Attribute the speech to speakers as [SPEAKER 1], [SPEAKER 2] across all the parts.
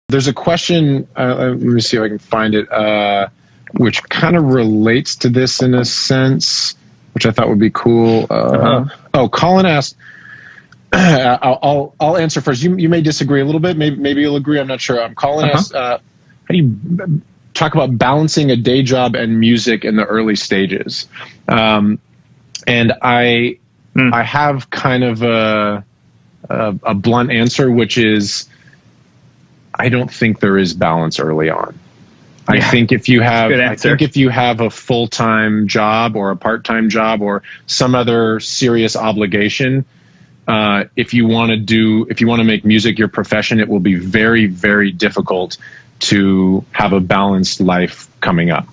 [SPEAKER 1] There's a question, let me see if I can find it, which kind of relates to this in a sense, which I thought would be cool. Oh, Colin asked, I'll answer first. You may disagree a little bit. Maybe you'll agree. I'm not sure. Colin asked, how do you talk about balancing a day job and music in the early stages? And I have kind of a blunt answer, which is, I don't think there is balance early on. I think if you have a full-time job or a part-time job or some other serious obligation, if you want to make music your profession, it will be very, very difficult to have a balanced life coming up.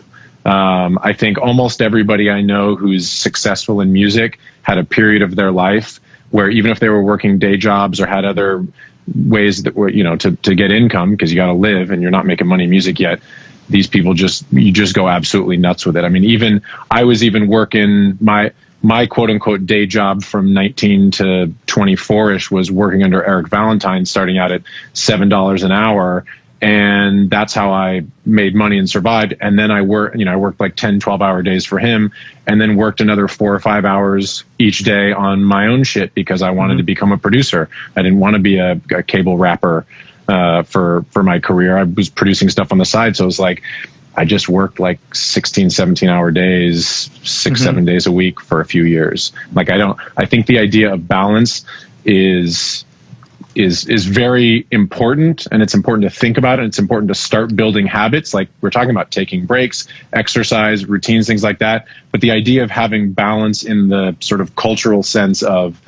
[SPEAKER 1] I think almost everybody I know who's successful in music had a period of their life where even if they were working day jobs or had other ways that were, to get income, because you got to live and you're not making money in music yet, these people you just go absolutely nuts with it. I mean, I was working my quote unquote day job from 19 to 24ish was working under Eric Valentine, starting out at $7 an hour. And that's how I made money and survived. And then I worked like 10, 12-hour days for him, and then worked another 4 or 5 hours each day on my own shit because I wanted to become a producer. I didn't want to be a cable rapper for my career. I was producing stuff on the side. So it was like, I just worked like 16, 17-hour days, 6, 7 days a week for a few years. Like, I think the idea of balance is very important, and it's important to think about it. It's important to start building habits. Like we're talking about taking breaks, exercise, routines, things like that. But the idea of having balance in the sort of cultural sense of,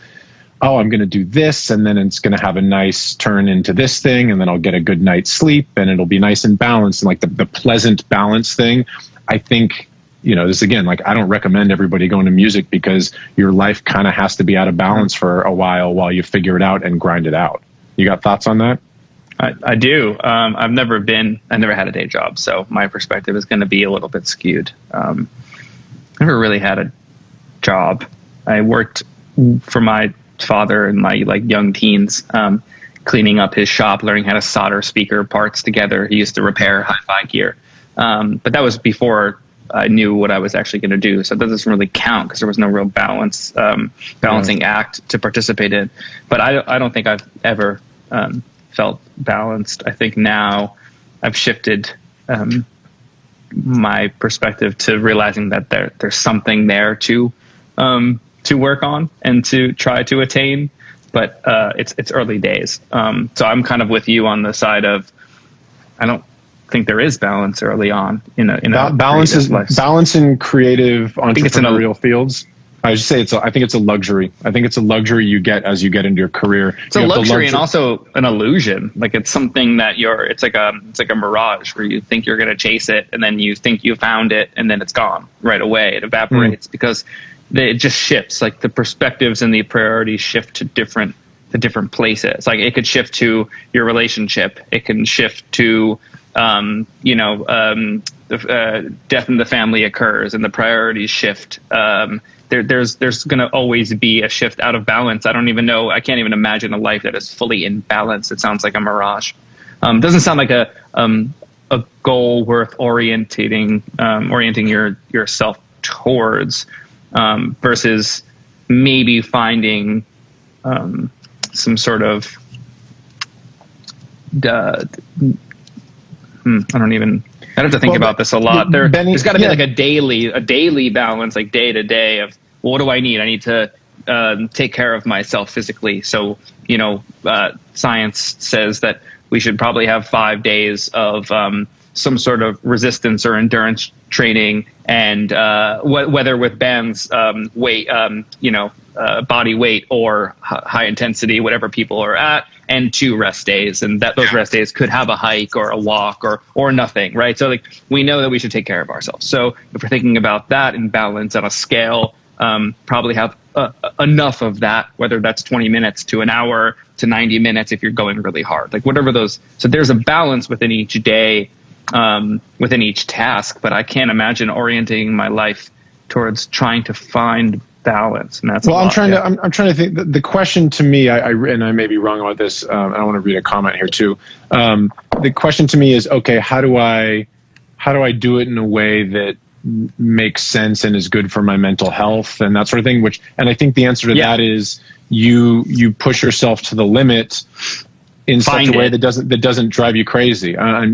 [SPEAKER 1] oh, I'm going to do this, and then it's going to have a nice turn into this thing, and then I'll get a good night's sleep, and it'll be nice and balanced, and like the pleasant balance thing. I think, this again, like I don't recommend everybody going to music because your life kind of has to be out of balance for a while you figure it out and grind it out. You got thoughts on that?
[SPEAKER 2] I do. I never had a day job, so my perspective is going to be a little bit skewed. Never really had a job. I worked for my father in my young teens, cleaning up his shop, learning how to solder speaker parts together. He used to repair hi-fi gear. But that was before I knew what I was actually going to do. So that doesn't really count because there was no real balancing act to participate in. But I don't think I've ever felt balanced. I think now I've shifted my perspective to realizing that there's something there to work on and to try to attain. But it's early days. So I'm kind of with you on the side of, I don't think there is balance early on in a balance in creative entrepreneurial fields. I would say I think it's a luxury. I think it's a luxury you get as you get into your career. It's a luxury and also an illusion. Like it's something that it's like a mirage where you think you're going to chase it, and then you think you found it, and then it's gone right away. It evaporates because it just shifts. Like the perspectives and the priorities shift to different places. Like it could shift to your relationship. It can shift to death in the family occurs and the priorities shift. There's going to always be a shift out of balance. I can't even imagine a life that is fully in balance. It sounds like a mirage. Doesn't sound like a goal worth orienting yourself towards, versus maybe finding some sort of I'd have to think about this a lot. There's got to be like a daily balance, like day to day of what do I need? I need to take care of myself physically. So, science says that we should probably have 5 days of some sort of resistance or endurance training, and whether with bands, weight, body weight or high intensity, whatever people are at, and 2 rest days. And those rest days could have a hike or a walk or nothing, right? So we know that we should take care of ourselves. So if we're thinking about that in balance on a scale, probably have enough of that, whether that's 20 minutes to an hour to 90 minutes if you're going really hard, like whatever those. So there's a balance within each day, within each task, but I can't imagine orienting my life towards trying to find balance? And that's
[SPEAKER 1] well, I'm trying to think. The question to me, and I may be wrong about this. I want to read a comment here too. The question to me is, okay, how do I do it in a way that makes sense and is good for my mental health and that sort of thing? And I think the answer to that is you push yourself to the limit in such a way that doesn't drive you crazy. I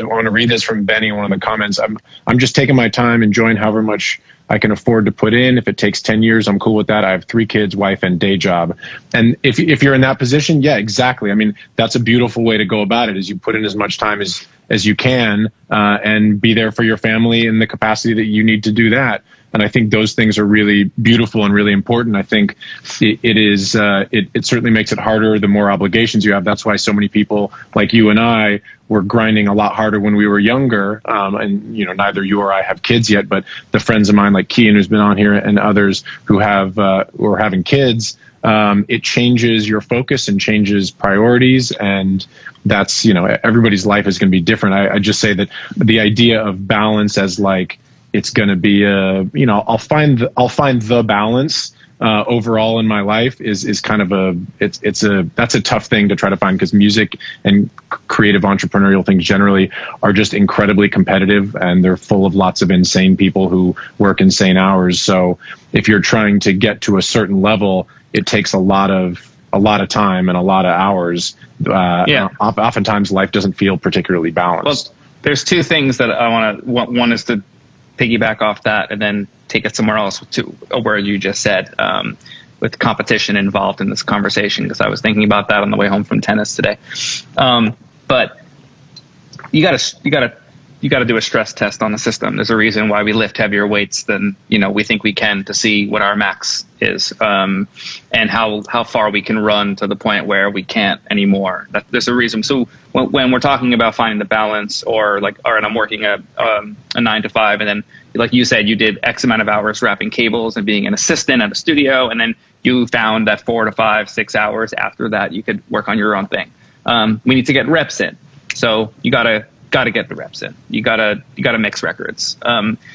[SPEAKER 1] want to read this from Benny in one of the comments. I'm just taking my time, enjoying however much I can afford to put in. If it takes 10 years, I'm cool with that. I have 3 kids, wife, and day job. And if you're in that position, yeah, exactly. I mean, that's a beautiful way to go about it, is you put in as much time as you can, and be there for your family in the capacity that you need to do that. And I think those things are really beautiful and really important. I think it certainly makes it harder the more obligations you have. That's why so many people like you and I were grinding a lot harder when we were younger. And neither you or I have kids yet, but the friends of mine like Kian, who's been on here, and others who are having kids, it changes your focus and changes priorities. And that's, everybody's life is going to be different. I just say that the idea of balance as like, it's going to be I'll find the balance overall in my life is kind of that's a tough thing to try to find, because music and creative entrepreneurial things generally are just incredibly competitive, and they're full of lots of insane people who work insane hours. So if you're trying to get to a certain level, it takes a lot of time and a lot of hours. Oftentimes life doesn't feel particularly balanced.
[SPEAKER 2] Well, there's 2 things that I one is to piggyback off that and then take it somewhere else to a word you just said, with competition involved in this conversation, because I was thinking about that on the way home from tennis today. But you gotta do a stress test on the system. There's a reason why we lift heavier weights than we think we can, to see what our max is, and how far we can run to the point where we can't anymore. There's a reason. So when we're talking about finding the balance, or like, all right, I'm working a 9 to 5, and then like you said, you did X amount of hours wrapping cables and being an assistant at a studio, and then you found that 4 to 5, 6 hours after that you could work on your own thing. We need to get reps in, so you gotta get the reps in. You gotta mix records.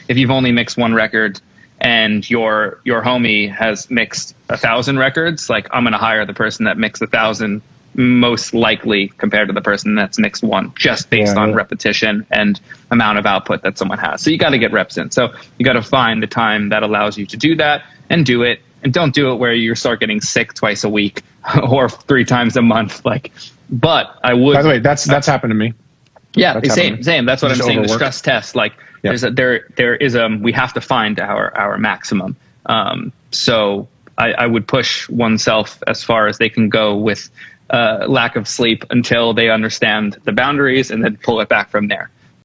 [SPEAKER 2] If you've only mixed 1 record and your homie has mixed 1,000 records, like, I'm gonna hire the person that mixed 1,000 most likely compared to the person that's mixed 1, just based on repetition and amount of output that someone has. So you got to get reps in. So you got to find the time that allows you to do that, and do it. And don't do it where you start getting sick twice a week or 3 times a month. But I would.
[SPEAKER 1] By the way, that's happened to me.
[SPEAKER 2] Yeah, same. That's what I'm saying. The stress test, there is we have to find our maximum. So I would push oneself as far as they can go with lack of sleep until they understand the boundaries, and then pull it back from there.